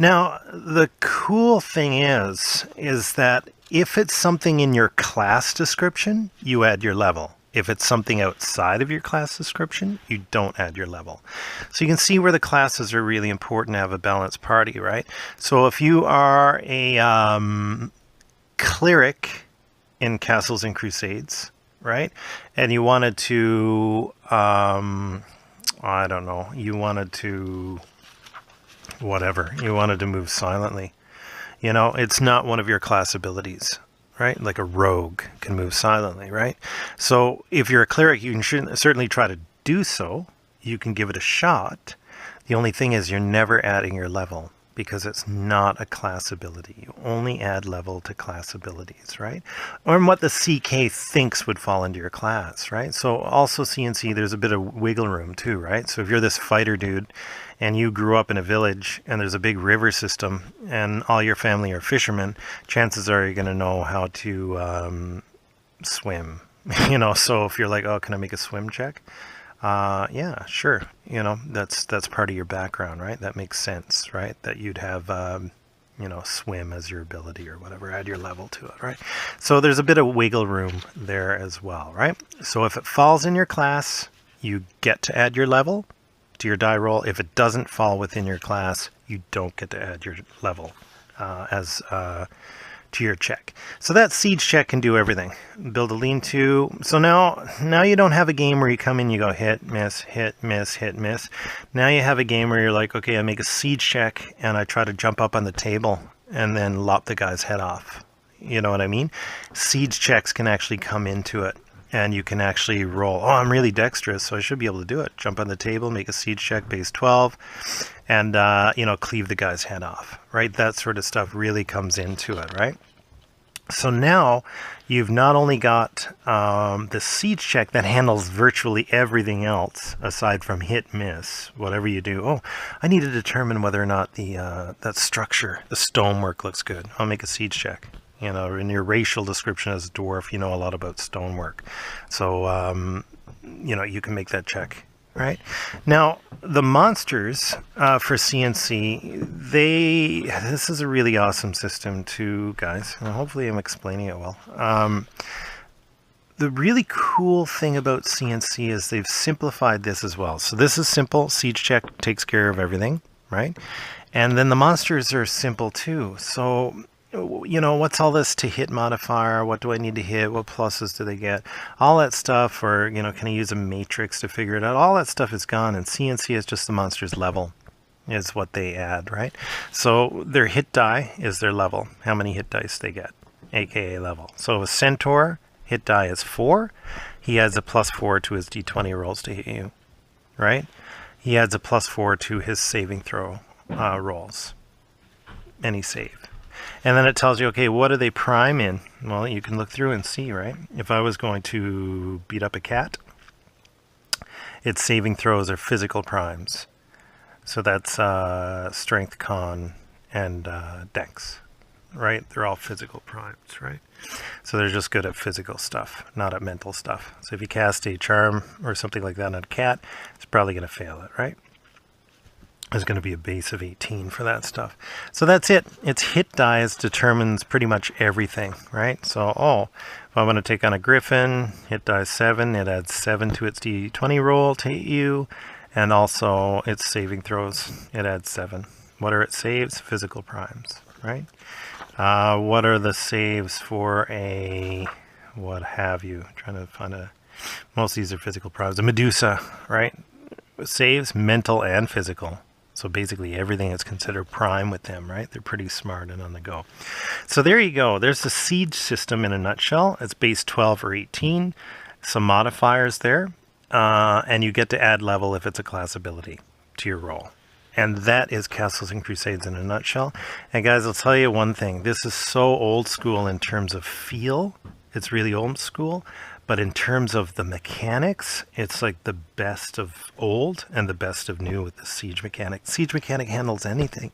Now, the cool thing is that if it's something in your class description, you add your level. If it's something outside of your class description, you don't add your level. So you can see where the classes are really important to have a balanced party, right? So if you are a cleric in Castles and Crusades, right? And you wanted to, I don't know, you wanted to, whatever, you wanted to move silently. You know, it's not one of your class abilities, right? Like a rogue can move silently, right? So if you're a cleric, you can certainly try to do so. You can give it a shot. The only thing is you're never adding your level because it's not a class ability. You only add level to class abilities, right? Or what the CK thinks would fall into your class, right? So also CNC, there's a bit of wiggle room too, right? So if you're this fighter dude and you grew up in a village and there's a big river system and all your family are fishermen, chances are you're going to know how to swim. You know, so if you're like, oh, can I make a swim check? Yeah, sure. You know, that's part of your background, right? That makes sense, right? That you'd have, you know, swim as your ability or whatever, add your level to it, right? So there's a bit of wiggle room there as well, right? So if it falls in your class, you get to add your level to your die roll. If it doesn't fall within your class, you don't get to add your level to your check. So that siege check can do everything. Build a lean-to. So now you don't have a game where you come in, you go hit, miss, hit, miss, hit, miss. Now you have a game where you're like, okay, I make a siege check and I try to jump up on the table and then lop the guy's head off. You know what I mean? Siege checks can actually come into it. And you can actually roll, oh, I'm really dexterous, so I should be able to do it. Jump on the table, make a siege check, base 12, and, you know, cleave the guy's head off, right? That sort of stuff really comes into it, right? So now you've not only got the siege check that handles virtually everything else aside from hit, miss, whatever you do. Oh, I need to determine whether or not that structure, the stonework looks good. I'll make a siege check. You know, in your racial description as a dwarf, you know a lot about stonework. So, you know, you can make that check, right? Now, the monsters for CNC, this is a really awesome system too, guys. And hopefully I'm explaining it well. The really cool thing about CNC is they've simplified this as well. So this is simple. Siege check takes care of everything, right? And then the monsters are simple too. So, you know, what's all this to hit modifier? What do I need to hit? What pluses do they get? All that stuff, or, you know, can I use a matrix to figure it out? All that stuff is gone, and CNC is just the monster's level is what they add, right? So their hit die is their level, how many hit dice they get, aka level. So a centaur, hit die is 4. He adds a +4 to his d20 rolls to hit you, right? He adds a +4 to his saving throw rolls, any save. And then it tells you, okay, what do they prime in? Well, you can look through and see, right? If I was going to beat up a cat, its saving throws are physical primes. So that's strength, con, and dex, right? They're all physical primes, right? So they're just good at physical stuff, not at mental stuff. So if you cast a charm or something like that on a cat, it's probably going to fail it, right? There's going to be a base of 18 for that stuff. So that's it. Its hit dice determines pretty much everything, right? So, if I want to take on a griffin, hit die 7, it adds 7 to its d20 roll to hit you, and also its saving throws, it adds 7. What are its saves? Physical primes, right? What are the saves for a, what have you? I'm trying to find most of these are physical primes. A Medusa, right? Saves mental and physical. So basically everything is considered prime with them, right? They're pretty smart and on the go. So there you go. There's the siege system in a nutshell. It's base 12 or 18. Some modifiers there. And you get to add level if it's a class ability to your roll. And that is Castles and Crusades in a nutshell. And guys, I'll tell you one thing. This is so old school in terms of feel. It's really old school. But in terms of the mechanics, it's like the best of old and the best of new with the siege mechanic. Siege mechanic handles everything.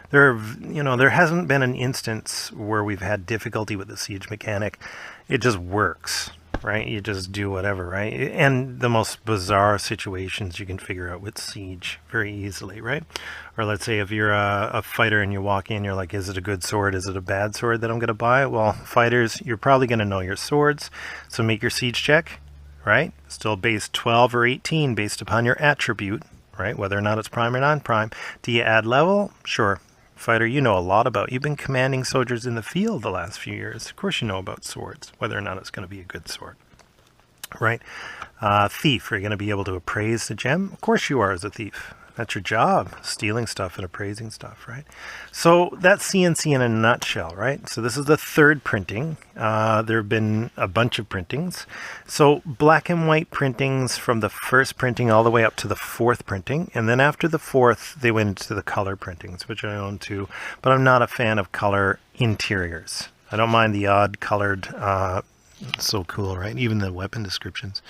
There hasn't been an instance where we've had difficulty with the siege mechanic. It just works. right? You just do whatever, right? And the most bizarre situations you can figure out with Siege very easily, right? Or let's say if you're a fighter and you walk in, you're like, is it a good sword? Is it a bad sword that I'm going to buy? Well, fighters, you're probably going to know your swords. So make your Siege check, right? Still base 12 or 18 based upon your attribute, right? Whether or not it's prime or non-prime. Do you add level? Sure. Fighter, you know a lot about. You've been commanding soldiers in the field the last few years. Of course you know about swords, whether or not it's going to be a good sword, right? Thief, are you going to be able to appraise the gem? Of course you are as a thief. That's your job, stealing stuff and appraising stuff, right? So that's CNC in a nutshell, right? So this is the third printing. There have been a bunch of printings. So black and white printings from the first printing all the way up to the fourth printing. And then after the fourth, they went into the color printings, which I own too. But I'm not a fan of color interiors. I don't mind the odd colored, so cool, right? Even the weapon descriptions.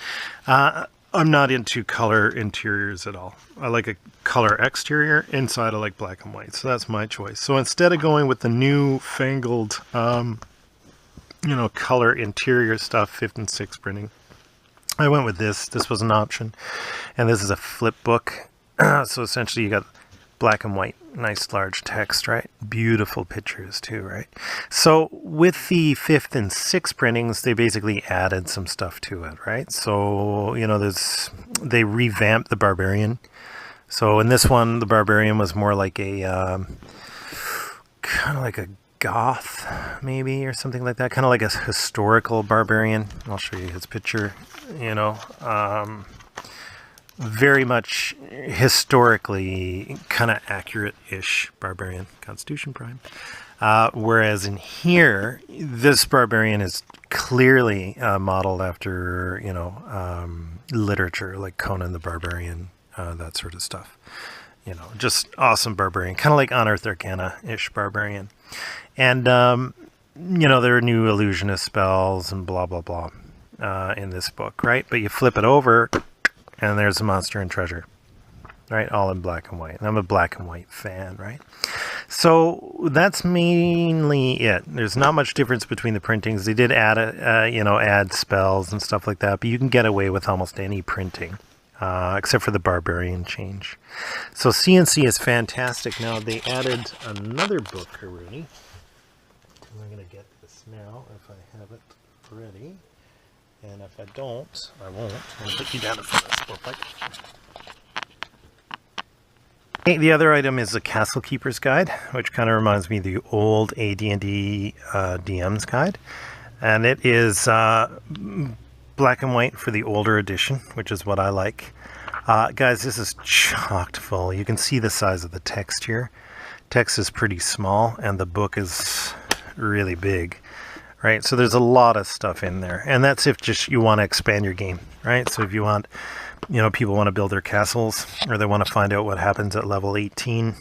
I'm not into color interiors at all. I like a color exterior. Inside I like black and white. So that's my choice. So instead of going with the new fangled, color interior stuff, 5th and 6th printing, I went with this. This was an option. And this is a flip book. So essentially you got black and white, nice large text, right? Beautiful pictures too, right? So with the 5th and 6th printings, they basically added some stuff to it, right? So, they revamped the Barbarian. So in this one, the Barbarian was more like a, kind of like a goth, maybe, or something like that. Kind of like a historical Barbarian. I'll show you his picture, very much historically kind of accurate-ish Barbarian, Constitution Prime. Whereas in here, this Barbarian is clearly modeled after, literature like Conan the Barbarian, that sort of stuff. Just awesome Barbarian, kind of like Unearthed Arcana-ish Barbarian. And, there are new illusionist spells and blah, blah, blah in this book, right? But you flip it over, and there's the monster and treasure, right? All in black and white. And I'm a black and white fan, right? So that's mainly it. There's not much difference between the printings. They did add, add spells and stuff like that, but you can get away with almost any printing, except for the Barbarian change. So CNC is fantastic. Now they added another book, Haruni. I'm going to get this now if I have it ready. And if I don't, I won't. I'll put you down in front of this book. Okay, the other item is the Castle Keeper's Guide, which kind of reminds me of the old AD&D DM's Guide. And it is black and white for the older edition, which is what I like. Guys, this is chocked full. You can see the size of the text here. Text is pretty small, and the book is really big. Right, so there's a lot of stuff in there, and that's if just you want to expand your game, right? So if you want, people want to build their castles, or they want to find out what happens at level 18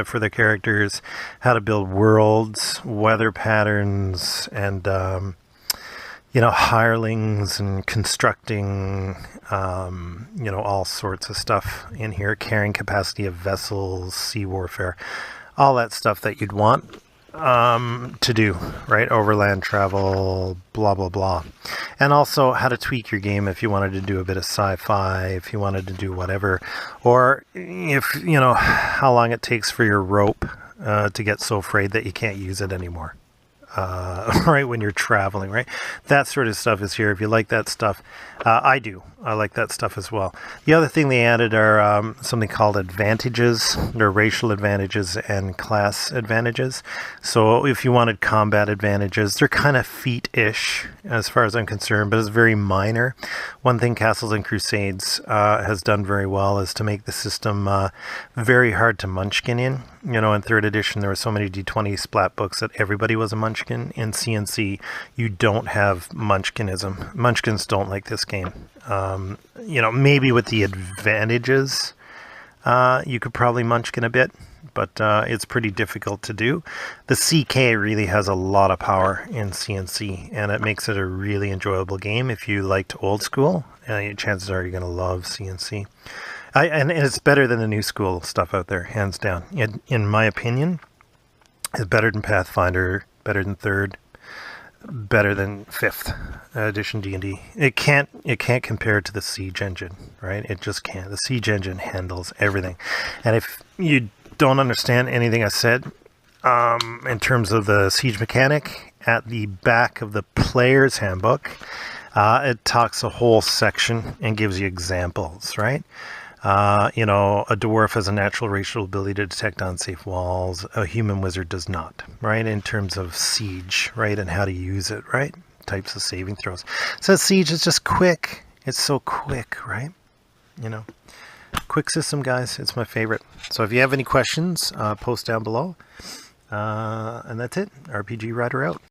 for their characters, how to build worlds, weather patterns, and hirelings, and constructing, all sorts of stuff in here, carrying capacity of vessels, sea warfare, all that stuff that you'd want to do, right? Overland travel, blah, blah, blah. And also how to tweak your game if you wanted to do a bit of sci-fi, if you wanted to do whatever, or if, how long it takes for your rope to get so frayed that you can't use it anymore. Right, when you're traveling, right? That sort of stuff is here. If you like that stuff, I do. I like that stuff as well. The other thing they added are something called advantages. They're racial advantages and class advantages. So if you wanted combat advantages, they're kind of feat-ish as far as I'm concerned, but it's very minor. One thing Castles and Crusades has done very well is to make the system very hard to munchkin in. In 3rd edition, there were so many D20 splat books that everybody was a munchkin. In CNC, you don't have munchkinism. Munchkins don't like this game. Maybe with the advantages, you could probably munchkin a bit, but it's pretty difficult to do. The CK really has a lot of power in CNC, and it makes it a really enjoyable game. If you liked old school, chances are you're going to love CNC. And it's better than the new school stuff out there, hands down. In my opinion, it's better than Pathfinder, better than 3rd. better than 5th edition D&D. It can't compare to the Siege engine, right? It just can't. The Siege engine handles everything. And if you don't understand anything I said in terms of the Siege mechanic, at the back of the player's handbook, it talks a whole section and gives you examples, right? You know, a dwarf has a natural racial ability to detect unsafe walls. A human wizard does not, right? In terms of siege, right? And how to use it, right? Types of saving throws. So siege is just quick. It's so quick, right? You know, quick system, guys. It's my favorite. So if you have any questions, post down below. And that's it. RPG Rider out.